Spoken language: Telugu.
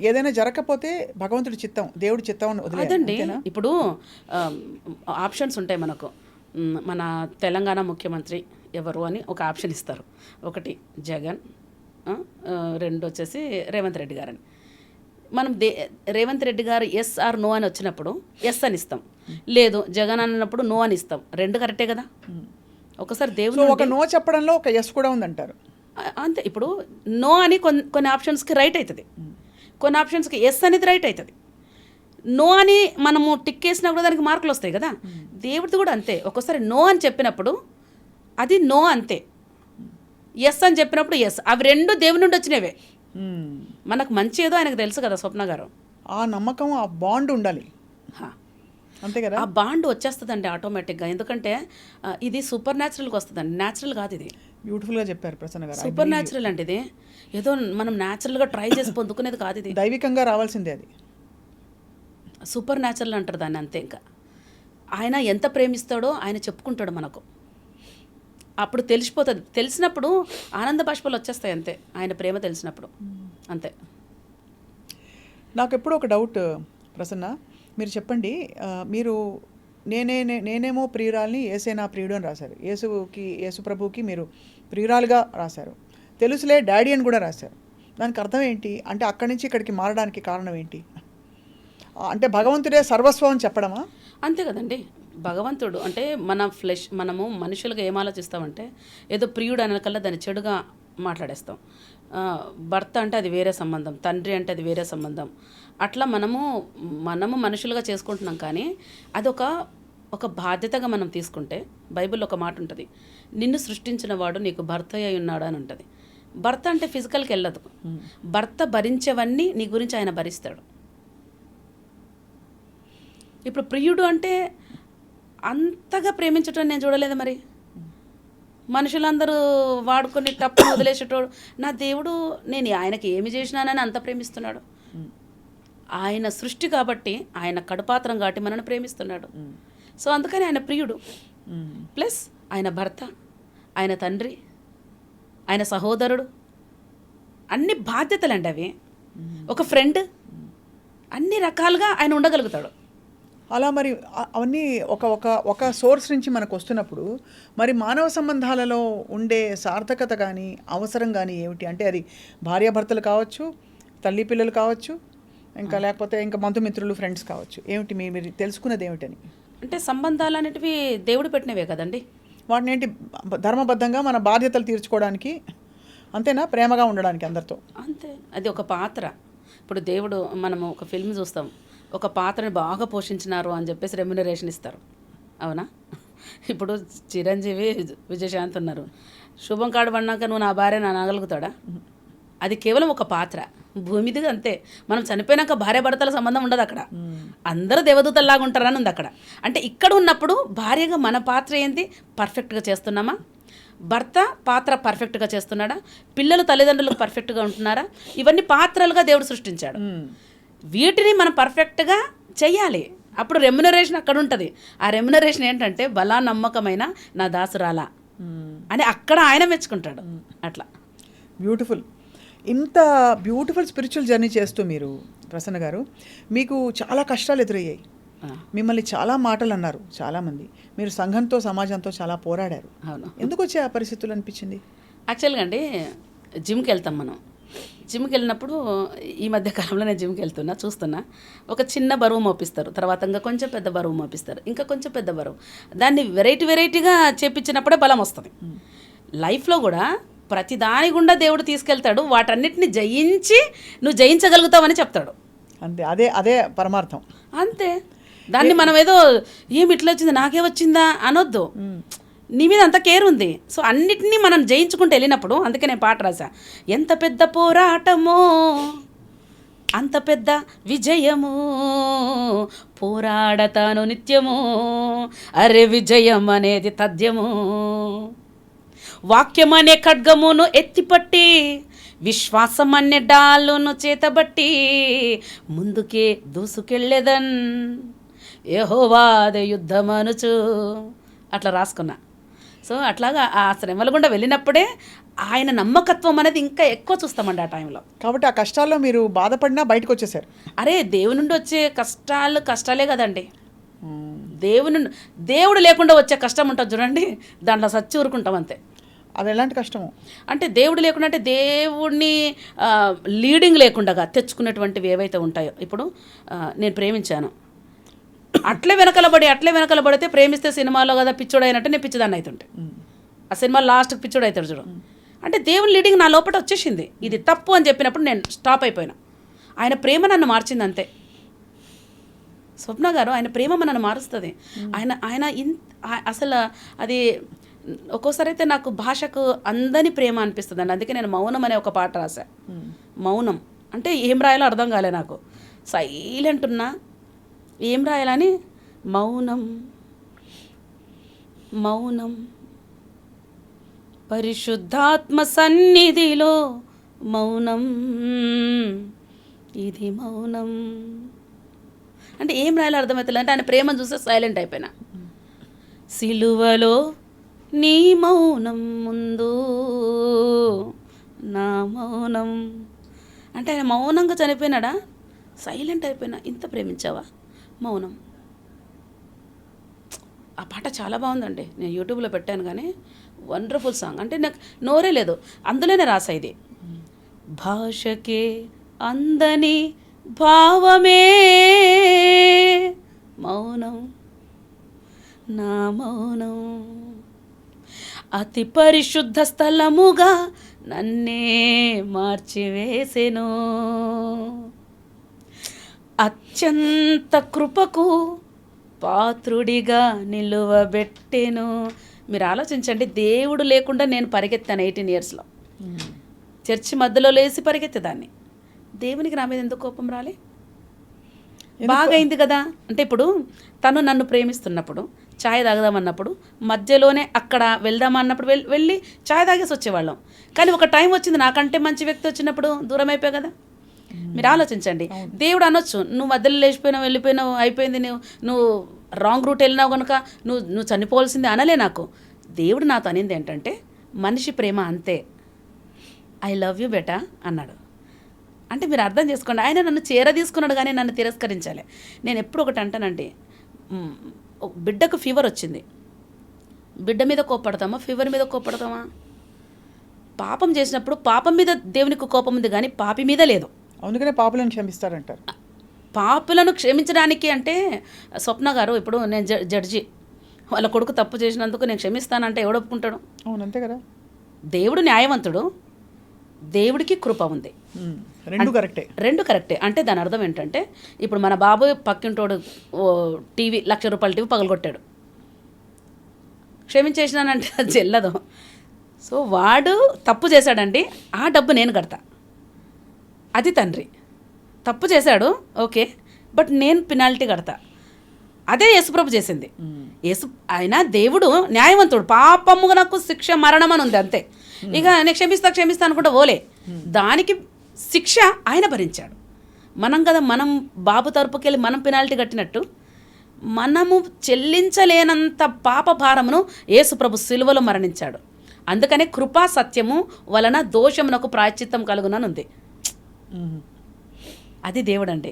ఏదైనా జరగకపోతే భగవంతుడి చిత్తం, దేవుడి చిత్తం అదండి. ఇప్పుడు ఆప్షన్స్ ఉంటాయి మనకు. మన తెలంగాణ ముఖ్యమంత్రి ఎవరు అని ఒక ఆప్షన్ ఇస్తారు. ఒకటి జగన్, రెండు వచ్చేసి రేవంత్ రెడ్డి గారని. మనం రేవంత్ రెడ్డి గారు ఎస్ ఆర్ నో అని వచ్చినప్పుడు ఎస్ అని ఇస్తాం, లేదు జగన్ అన్నప్పుడు నో అని ఇస్తాం. రెండు కరెక్టే కదా. ఒకసారి దేవుడు ఒక నో చెప్పడంలో ఒక ఎస్ కూడా ఉందంటారు. అంతే. ఇప్పుడు నో అని కొన్ని ఆప్షన్స్కి రైట్ అవుతుంది, కొన్ని ఆప్షన్స్కి ఎస్ అనేది రైట్ అవుతుంది. నో అని మనము టిక్ వేసినా కూడా దానికి మార్కులు వస్తాయి కదా. దేవుడిది కూడా అంతే. ఒక్కోసారి నో అని చెప్పినప్పుడు అది నో అంతే, ఎస్ అని చెప్పినప్పుడు ఎస్. అవి రెండు దేవుని నుండి వచ్చినవే. మనకు మంచి ఏదో ఆయనకు తెలుసు కదా స్వప్న గారు. ఆ నమ్మకం, ఆ బాండ్ ఉండాలి అంతే కదా. ఆ బాండ్ వచ్చేస్తుందండి ఆటోమేటిక్గా. ఎందుకంటే ఇది సూపర్ న్యాచురల్గా వస్తుందండి, న్యాచురల్ కాదు ఇది. బ్యూటిఫుల్గా చెప్పారు ప్రసన్న గారు. సూపర్ న్యాచురల్ అంటే ఇది ఏదో మనం న్యాచురల్గా ట్రై చేసి పొందుకునేది కాదు, ఇది దైవికంగా రావాల్సిందే. అది సూపర్ న్యాచురల్ అంటారు దాన్ని. అంతే. ఇంకా ఆయన ఎంత ప్రేమిస్తాడో ఆయన చెప్పుకుంటాడు మనకు, అప్పుడు తెలిసిపోతుంది. తెలిసినప్పుడు ఆనంద బాష్పాలు వచ్చేస్తాయి అంతే, ఆయన ప్రేమ తెలిసినప్పుడు అంతే. నాకు ఎప్పుడూ ఒక డౌట్ ప్రసన్న, మీరు చెప్పండి. మీరు నేనేమో ప్రియురాల్ని, యేసేనా ప్రియుడు అని రాశారు. యేసు ప్రభువుకి మీరు ప్రియురాలుగా రాశారు. తెలుసులే డాడీ అని కూడా రాశారు. దానికి అర్థం ఏంటి? అంటే అక్కడి నుంచి ఇక్కడికి మారడానికి కారణం ఏంటి? అంటే భగవంతుడే సర్వస్వం అని చెప్పడమా? అంతే కదండి. భగవంతుడు అంటే మనము మనుషులుగా ఏం ఆలోచిస్తామంటే ఏదో ప్రియుడు అనకల్లా దాన్ని చెడుగా మాట్లాడేస్తాం. భర్త అంటే అది వేరే సంబంధం, తండ్రి అంటే అది వేరే సంబంధం. అట్లా మనము మనుషులుగా చేసుకుంటున్నాం. కానీ అది ఒక బాధ్యతగా మనం తీసుకుంటే బైబిల్లో ఒక మాట ఉంటుంది, నిన్ను సృష్టించిన వాడు నీకు భర్త అయి ఉన్నాడు అని ఉంటుంది. భర్త అంటే ఫిజికల్కి వెళ్ళదు. భర్త భరించేవన్నీ నీ గురించి ఆయన భరిస్తాడు. ఇప్పుడు ప్రియుడు అంటే అంతగా ప్రేమించటం నేను చూడలేదు. మరి మనుషులందరూ వాడుకొని టప్పును వదిలేసేటోడు. నా దేవుడు నేను ఆయనకి ఏమి చేసినానని అంత ప్రేమిస్తున్నాడు. ఆయన సృష్టి కాబట్టి, ఆయన కడుపాత్రం కాబట్టి మనల్ని ప్రేమిస్తున్నాడు. సో అందుకని ఆయన ప్రియుడు, ప్లస్ ఆయన భర్త, ఆయన తండ్రి, ఆయన సహోదరుడు, అన్ని బాధ్యతలండి అవి. ఒక ఫ్రెండ్, అన్ని రకాలుగా ఆయన ఉండగలుగుతాడు. అలా మరి అవన్నీ ఒక సోర్స్ నుంచి మనకు వస్తున్నప్పుడు మరి మానవ సంబంధాలలో ఉండే సార్థకత కానీ అవసరం కానీ ఏమిటి? అంటే అది భార్యాభర్తలు కావచ్చు, తల్లి పిల్లలు కావచ్చు, ఇంకా లేకపోతే ఇంకా బంధుమిత్రులు, ఫ్రెండ్స్ కావచ్చు. ఏమిటి మీరు తెలుసుకున్నది ఏమిటని? అంటే సంబంధాలు అనేటివి దేవుడు పెట్టినవే కదండి. వాటిని ఏంటి ధర్మబద్ధంగా మన బాధ్యతలు తీర్చుకోవడానికి, అంతేనా? ప్రేమగా ఉండడానికి అందరితో అంతే. అది ఒక పాత్ర. ఇప్పుడు దేవుడు, మనము ఒక ఫిల్మ్ చూస్తాం, ఒక పాత్రని బాగా పోషించినారు అని చెప్పేసి రెమ్యునరేషన్ ఇస్తారు, అవునా? ఇప్పుడు చిరంజీవి, విజయశాంతి ఉన్నారు. శుభం కాడు పడినాక నువ్వు నా భార్య నా అనగలుగుతాడా? అది కేవలం ఒక పాత్ర, భూమిదిగా అంతే. మనం చనిపోయినాక భార్య భర్తల సంబంధం ఉండదు అక్కడ, అందరూ దేవదూతల్లాగా ఉంటారని ఉంది అక్కడ. అంటే ఇక్కడ ఉన్నప్పుడు భార్యగా మన పాత్ర ఏంది, పర్ఫెక్ట్గా చేస్తున్నామా? భర్త పాత్ర పర్ఫెక్ట్గా చేస్తున్నాడా? పిల్లలు తల్లిదండ్రులకు పర్ఫెక్ట్గా ఉంటున్నారా? ఇవన్నీ పాత్రలుగా దేవుడు సృష్టించాడు. వీటిని మనం పర్ఫెక్ట్గా చెయ్యాలి. అప్పుడు రెమ్యునరేషన్ అక్కడ ఉంటుంది. ఆ రెమ్యునరేషన్ ఏంటంటే బలా నమ్మకమైన నా దాసురాలా అని అక్కడ ఆయన మెచ్చుకుంటాడు. అట్లా బ్యూటిఫుల్. ఇంత బ్యూటిఫుల్ స్పిరిచువల్ జర్నీ చేస్తూ మీరు ప్రసన్న గారు, మీకు చాలా కష్టాలు ఎదురయ్యాయి, మిమ్మల్ని చాలా మాటలు అన్నారు చాలామంది, మీరు సంఘంతో సమాజంతో చాలా పోరాడారు. అవును. ఎందుకు వచ్చే ఆ పరిస్థితులు అనిపించింది? యాక్చువల్గా అండి, జిమ్కి వెళ్తాం మనం. జిమ్కి వెళ్ళినప్పుడు ఈ మధ్య కాలంలో నేను జిమ్కి వెళ్తున్నా, చూస్తున్నా, ఒక చిన్న బరువు మోపిస్తారు, తర్వాత ఇంకా కొంచెం పెద్ద బరువు మోపిస్తారు, ఇంకా కొంచెం పెద్ద బరువు. దాన్ని వెరైటీగా చేపించినప్పుడే బలం వస్తుంది. లైఫ్లో కూడా ప్రతి దాని గుండా దేవుడు తీసుకెళ్తాడు, వాటన్నిటిని జయించి నువ్వు జయించగలుగుతావని చెప్తాడు. అంతే. అదే పరమార్థం. అంతే. దాన్ని మనం ఏదో ఏమి ఇట్లా వచ్చింది నాకే వచ్చిందా అనొద్దు. నీ మీద అంత కేర్ ఉంది. సో అన్నిటినీ మనం జయించుకుంటూ వెళ్ళినప్పుడు, అందుకే నేను పాట రాసా, ఎంత పెద్ద పోరాటమో అంత పెద్ద విజయము, పోరాడతాను నిత్యము, అరే విజయం అనేది తథ్యము, వాక్యం అనే ఖడ్గమును ఎత్తిపట్టి, విశ్వాసం అనే డాలును చేతబట్టి, ముందుకే దూసుకెళ్ళేదన్ యెహోవాదే యుద్ధమనుచు, అట్లా రాసుకున్నా. సో అట్లాగా ఆ శ్రమల గుండా వెళ్ళినప్పుడే ఆయన నమ్మకత్వం అనేది ఇంకా ఎక్కువ చూస్తామండి ఆ టైంలో. కాబట్టి ఆ కష్టాల్లో మీరు బాధపడినా బయటకు వచ్చేసారు. అరే దేవుని నుండి వచ్చే కష్టాలే కదండి. దేవుడు లేకుండా వచ్చే కష్టం ఉంటుంది చూడండి, దాంట్లో సచ్చి ఊరుకుంటాం అంతే. అది ఎలాంటి కష్టము అంటే దేవుడు లేకుండా, అంటే దేవుడిని లీడింగ్ లేకుండా తెచ్చుకునేటువంటివి ఏవైతే ఉంటాయో. ఇప్పుడు నేను ప్రేమించాను, అట్లే వెనకలబడితే ప్రేమిస్తే సినిమాలో కదా పిచ్చోడు అయినట్టు నేను పిచ్చిదాన్ని అవుతుంటే, ఆ సినిమా లాస్ట్కి పిచ్చోడు అవుతాడు చూడు. అంటే దేవుని లీడింగ్ నా లోపల వచ్చేసింది, ఇది తప్పు అని చెప్పినప్పుడు నేను స్టాప్ అయిపోయినా. ఆయన ప్రేమ నన్ను మార్చింది అంతే. స్వప్న గారు, ఆయన ప్రేమ నన్ను మారుస్తుంది. ఆయన అసలు అది ఒక్కోసారి అయితే నాకు భాషకు అందని ప్రేమ అనిపిస్తుంది అండి. అందుకే నేను మౌనం అనే ఒక పాట రాశా. మౌనం అంటే ఏం రాయాలో అర్థం కాలే నాకు. సైలెంట్ ఉన్నా ఏం రాయాలని, మౌనం మౌనం పరిశుద్ధాత్మ సన్నిధిలో మౌనం, ఇది మౌనం అంటే ఏం రాయాలో అర్థమవుతుంది. అంటే ఆయన ప్రేమను చూస్తే సైలెంట్ అయిపోయినా. సిలువలో నీ మౌనం ముందు నా మౌనం అంటే ఆయన మౌనంగా చనిపోయినాడా, సైలెంట్ అయిపోయినా. ఇంత ప్రేమించావా, మౌనం. ఆ పాట చాలా బాగుందండి, నేను యూట్యూబ్లో పెట్టాను కానీ వండర్ఫుల్ సాంగ్. అంటే నాకు నోరే లేదు, అందులోనే రాసా ఇది. భాషకే అందని భావమే మౌనం, నా మౌనం అతి పరిశుద్ధ స్థలముగా నన్నే మార్చివేసెను, అత్యంత కృపకు పాత్రుడిగా నిలువబెట్టెను. మీరు ఆలోచించండి, దేవుడు లేకుండా నేను పరిగెత్తాను 18 yearsలో. చర్చి మధ్యలో లేచి పరిగెత్తేదాన్ని. దేవునికి నా మీద ఎందుకు కోపం రాలే? బాగైంది కదా. అంటే ఇప్పుడు తను నన్ను ప్రేమిస్తున్నప్పుడు, ఛాయ్ తాగదామన్నప్పుడు, మధ్యలోనే అక్కడ వెళ్దామన్నప్పుడు వెళ్ళి ఛాయ్ తాగేసి వచ్చేవాళ్ళం. కానీ ఒక టైం వచ్చింది, నాకంటే మంచి వ్యక్తి వచ్చినప్పుడు దూరం అయిపోయావు కదా. మీరు ఆలోచించండి, దేవుడు అనొచ్చు, నువ్వు మధ్యలో లేచిపోయినావు, వెళ్ళిపోయినావు, అయిపోయింది, నువ్వు రాంగ్ రూట్ వెళ్ళినావు కనుక నువ్వు చనిపోవాల్సిందే అనలే. నాకు దేవుడు నాతో అనింది ఏంటంటే, మనిషి ప్రేమ అంతే, ఐ లవ్ యూ బెటా అన్నాడు. అంటే మీరు అర్థం చేసుకోండి, ఆయన నన్ను తీసుకున్నాడు కానీ నన్ను తిరస్కరించాలి. నేను ఎప్పుడు ఒకటి అంటానండి, బిడ్డకు ఫీవర్ వచ్చింది, బిడ్డ మీద కోప్పడతామా, ఫీవర్ మీద కోప్పడతామా? పాపం చేసినప్పుడు పాపం మీద దేవునికి కోపం ఉంది కానీ పాపి మీద లేదు. అందుకనే పాపులను క్షమిస్తారంటారు. పాపులను క్షమించడానికి అంటే, స్వప్న గారు, ఇప్పుడు నేను జడ్జి, వాళ్ళ కొడుకు తప్పు చేసినందుకు నేను క్షమిస్తానంటే ఎవడు ఒప్పుకుంటాడు? అవును, అంతే కదా. దేవుడు న్యాయవంతుడు, దేవుడికి కృప ఉంది, రెండు కరెక్టే. అంటే దాని అర్థం ఏంటంటే, ఇప్పుడు మన బాబు పక్కింటోడు టీవీ ₹1,00,000 టీవీ పగలగొట్టాడు, క్షమించేసినానంటే అది చెల్లదు. సో వాడు తప్పు చేశాడండి, ఆ డబ్బు నేను కడతా. అది తండ్రి తప్పు చేశాడు, ఓకే, బట్ నేను పెనాల్టీ కడతా. అదే యేసుప్రభు చేసింది. ఆయన దేవుడు న్యాయవంతుడు, పాపమునకు శిక్ష మరణం అని ఉంది అంతే. ఇక నేను క్షమిస్తా అనుకుంటా ఓలే, దానికి శిక్ష ఆయన భరించాడు. మనం బాబు తరపుకెళ్ళి మనం పెనాల్టీ కట్టినట్టు మనము చెల్లించలేనంత పాప భారమును యేసుప్రభు సిలువలో మరణించాడు. అందుకనే కృపా సత్యము వలన దోషమునకు ప్రాయశ్చిత్తం కలుగుననుంది. అది దేవుడండి.